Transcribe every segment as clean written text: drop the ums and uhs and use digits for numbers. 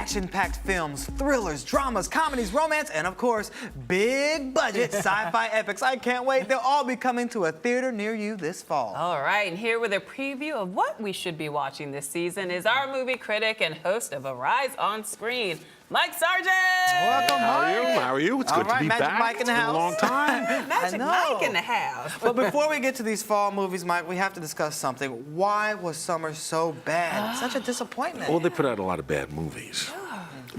Action-packed films, thrillers, dramas, comedies, romance, and of course, big-budget sci-fi epics. I can't wait. They'll all be coming to a theater near you this fall. All right, and here with a preview of what we should be watching this season is our movie critic and host of Arise on Screen, Mike Sargent. Welcome, Mike. How are you? It's good to be Magic back. Mike in the It's house. been a long time. Magic Mike in the house. But before we get to these fall movies, Mike, we have to discuss something. Why was summer so bad? Such a disappointment. Well, they put out a lot of bad movies.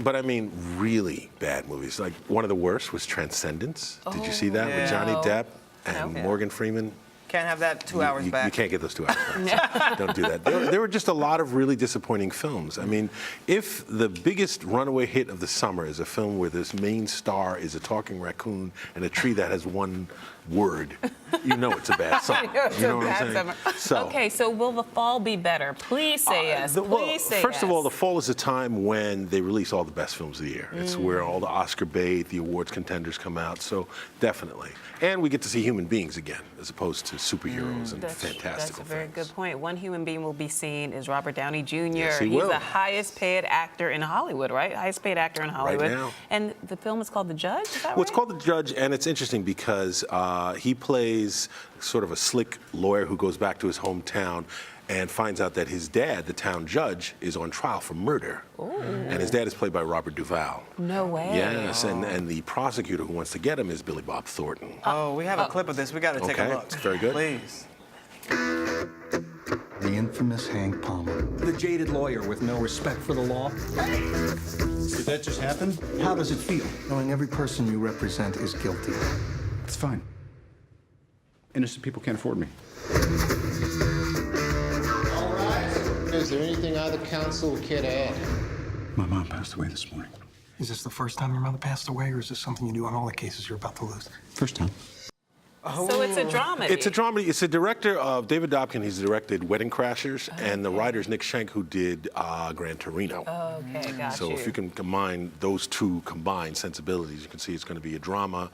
But I mean, really bad movies. Like, one of the worst was Transcendence. Did you see that with Johnny Depp and Morgan Freeman? Can't have that 2 hours back. You can't get those 2 hours back. Don't do that. There were just a lot of really disappointing films. I mean, if the biggest runaway hit of the summer is a film where this main star is a talking raccoon and a tree that has one word, you know it's a bad summer. You know what I'm saying? So, okay, so will the fall be better? Please say yes. Please say yes. First of all, the fall is a time when they release all the best films of the year. It's where all the Oscar bait, the awards contenders come out. So definitely. And we get to see human beings again, as opposed to superheroes and fantastical That's a very things. good point. One human being will be seen is Robert Downey Jr. Yes, he He's will. the highest paid actor in Hollywood, right? Highest paid actor in Hollywood. Right now. And the film is called The Judge, is that right? Well, it's called The Judge, and it's interesting because he plays sort of a slick lawyer who goes back to his hometown and finds out that his dad, the town judge, is on trial for murder. Ooh. And his dad is played by Robert Duvall. No way. Yes, and the prosecutor who wants to get him is Billy Bob Thornton. Oh, we have a clip of this. We got to take a look. Very good. Please. The infamous Hank Palmer. The jaded lawyer with no respect for the law. Did that just happen? How does it feel? Knowing every person you represent is guilty. It's fine. Innocent people can't afford me. All right. Is there anything either counsel would care to add? My mom passed away this morning. Is this the first time your mother passed away, or is this something you do on all the cases you're about to lose? First time. So it's a dramedy. It's a dramedy. It's a director of David Dobkin. He's directed Wedding Crashers, and the writer's Nick Schenk, who did Gran Torino. Okay, got So if you can combine those two combined sensibilities, you can see it's going to be a drama,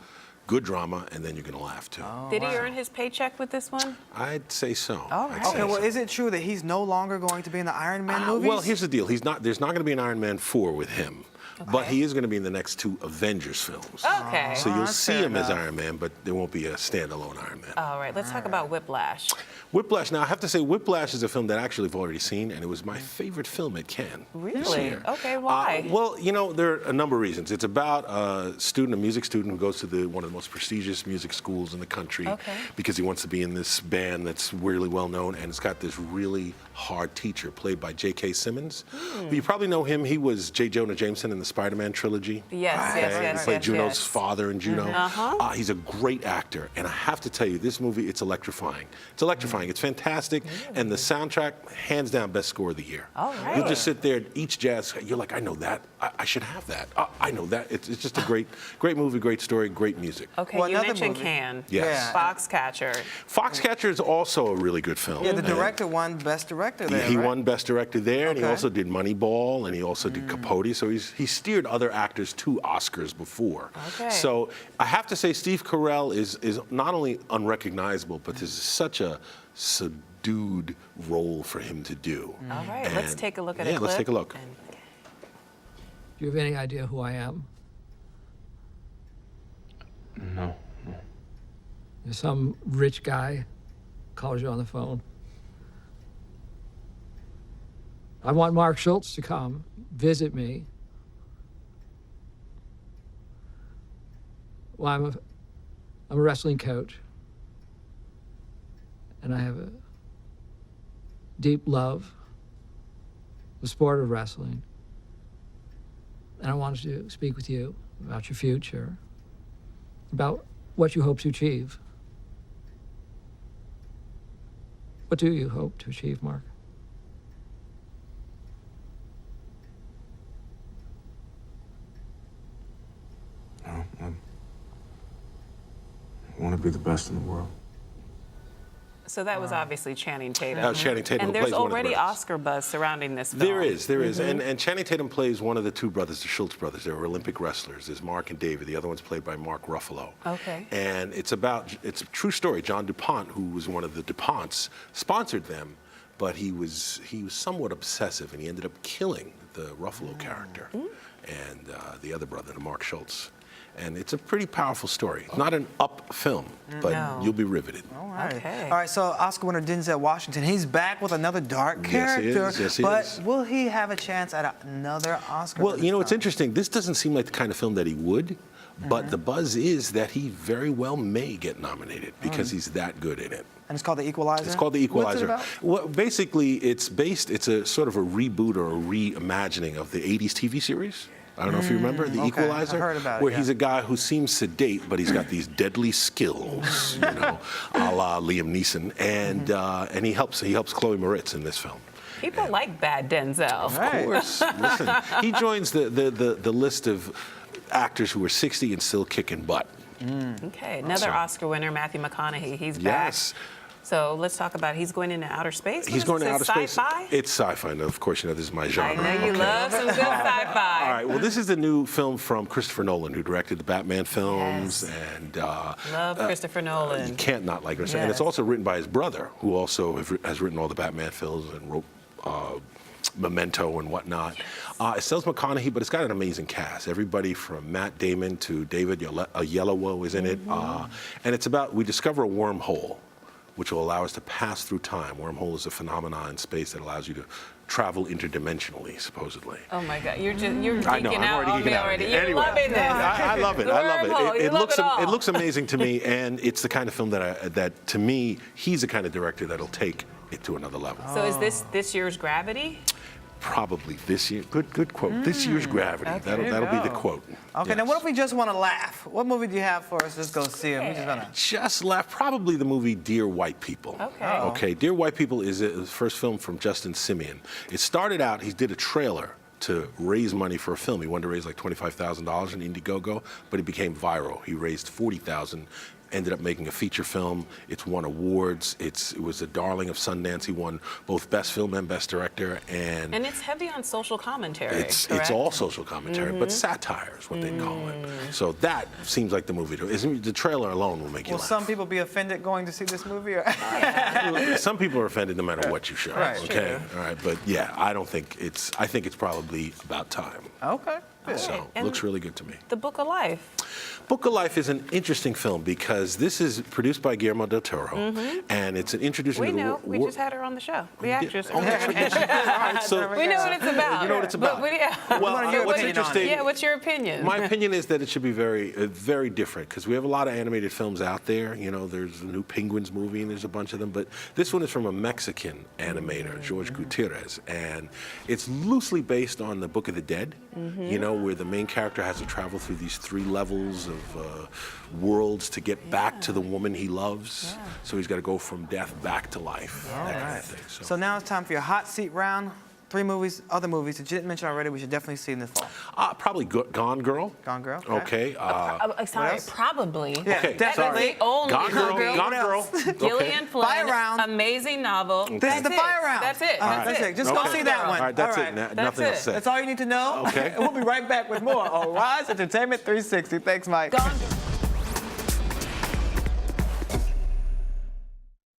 good drama, and then you're going to laugh too. Did he earn his paycheck with this one? I'd say so. All right. I'd say Okay, well, so. is it true that he's no longer going to be in the Iron Man movies? Well, here's the deal. There's not going to be an Iron Man 4 with him. But he is going to be in the next 2 Avengers films. Okay. So you'll that's see fair him as enough. Iron Man, but there won't be a standalone Iron Man. All right, let's talk about Whiplash. Whiplash. Now, I have to say, Whiplash is a film that actually I've already seen, and it was my favorite film at Cannes. this Really? year. Okay, why? Well, you know, there are a number of reasons. It's about a music student who goes to one of the most prestigious music schools in the country because he wants to be in this band that's really well known, and it's got this really hard teacher played by J.K. Simmons. Well, you probably know him. He was J. Jonah Jameson in the Spider-Man trilogy. Yes, He played Juno's father in Juno. He's a great actor, and I have to tell you, this movie, it's electrifying. It's electrifying. It's fantastic, and the soundtrack, hands down, best score of the year. All right. You'll just sit there, each jazz, you're like, I know that. I should have that. I know that. It's just a great movie, great story, great music. Okay, Well, you another mentioned movie. Cannes. Yes. Foxcatcher. Foxcatcher is also a really good film. Yeah, the director won Best Director there, He right? won Best Director there, and he Okay. also did Moneyball, and he also did Capote. So he steered other actors to Oscars before. Okay. So I have to say, Steve Carell is not only unrecognizable, but this is such a subdued role for him to do. All right, let's And- take a look at a yeah, clip. let's take a look. And- Do you have any idea who I am? No. There's some rich guy calls you on the phone. I want Mark Schultz to come visit me. Well, I'm a wrestling coach, and I have a deep love for the sport of wrestling. And I wanted to speak with you about your future, about what you hope to achieve. What do you hope to achieve, Mark? I want to be the best in the world. So that was obviously Channing Tatum. That was Channing Tatum, And who there's plays one of the already brothers. Oscar buzz surrounding this film. There is. And Channing Tatum plays one of the 2 brothers, the Schultz brothers. They were Olympic wrestlers. There's Mark and David. The other one's played by Mark Ruffalo. Okay. And it's a true story. John DuPont, who was one of the DuPonts, sponsored them, but he was somewhat obsessive, and he ended up killing the Ruffalo character, and the other brother, the Mark Schultz. And it's a pretty powerful story. Not an up film, but you'll be riveted. All right. Okay. All right, so Oscar winner Denzel Washington, he's back with another dark character. Yes, he but is. will he have a chance at another Oscar? Well, this you know, it's time? interesting. This doesn't seem like the kind of film that he would, but the buzz is that he very well may get nominated because he's that good in it. And it's called The Equalizer? It's called The Equalizer. What's it about? Well, basically, it's a sort of a reboot or a reimagining of the 80s TV series. I don't know if you remember The okay. Equalizer, I've heard about it, where yeah. he's a guy who seems sedate, but he's got these deadly skills, you know, a la Liam Neeson, and he helps Chloe Moretz in this film. People like bad Denzel. Of course, listen, he joins the list of actors who are 60 and still kicking butt. Okay, another Oscar winner, Matthew McConaughey. He's back. Yes. So let's talk about, he's going into outer space? He's going to outer space. Sci-fi? It's sci-fi. Now, of course, you know this is my I genre. know you love some good sci-fi. All right. Well, this is the new film from Christopher Nolan, who directed the Batman films, Yes. and Love Christopher Nolan. you can't not like Christopher. And it's Yes. also written by his brother, who also has written all the Batman films and wrote Memento and whatnot. It stars McConaughey, but it's got an amazing cast. Everybody from Matt Damon to David Oyelowo is in it, and it's about, we discover a wormhole, which will allow us to pass through time. Wormhole is a phenomenon in space that allows you to travel interdimensionally, supposedly. Oh my God, you're I know, geeking I'm out already on geeking me out. already. You're Anyway, loving this. I love it. The I love wormhole, it. you love it all. It looks amazing to me, and it's the kind of film that to me, he's the kind of director that'll take it to another level. So is this year's Gravity? Probably this year. Good quote. This year's Gravity. Okay. That'll be the go. quote. Okay, now what if we just want to laugh? What movie do you have for us? Let's go see it. We just gonna... Just laugh. Probably the movie Dear White People. Okay. Okay. Dear White People is the first film from Justin Simeon. It started out, he did a trailer to raise money for a film. He wanted to raise like $25,000 in Indiegogo, but it became viral. He raised $40,000. Ended up making a feature film. It's won awards. It was a darling of Sundance. He won both Best Film and Best Director. And it's heavy on social commentary. it's correct? all social commentary, but satire is what they call it. So that seems like the movie. The trailer alone will make you Will laugh. some people be offended going to see this movie? Or... Some people are offended no matter what you show. Right. Okay. All right. But yeah, I think it's probably about time. Okay. Good. So And looks really good to me. The Book of Life. Book of Life is an interesting film because this is produced by Guillermo del Toro, and it's an introduction We to the know. We just had her on the show. The actress. Oh, that's right. All right, so We know what it's about. You know what it's about. But yeah. Well, wanna hear what's opinion on it. interesting? Yeah, what's your opinion? My opinion is that it should be very different because we have a lot of animated films out there. You know, there's a new Penguins movie and there's a bunch of them, but this one is from a Mexican animator, George Gutierrez, and it's loosely based on the Book of the Dead. You know, where the main character has to travel through these 3 levels of worlds to get back to the woman he loves. So he's got to go from death back to life. That kind of thing. So now it's time for your hot seat round. 3 movies, other movies that you didn't mention already, we should definitely see in the fall. Probably Gone Girl. Gone Girl. Okay. Sorry, else? probably. Yeah, Okay, That definitely. is the only Gone Girl. movie. Gone Girl. Gillian Flynn. Fire round. Amazing novel. This is That's the it. fire round. That's it. All right, That's that's it. it. Just go see that one. All right, that's All it. right. Nothing it. else said. That's all you need to know. Okay. We'll be right back with more on Rise Entertainment 360. Thanks, Mike. Gone.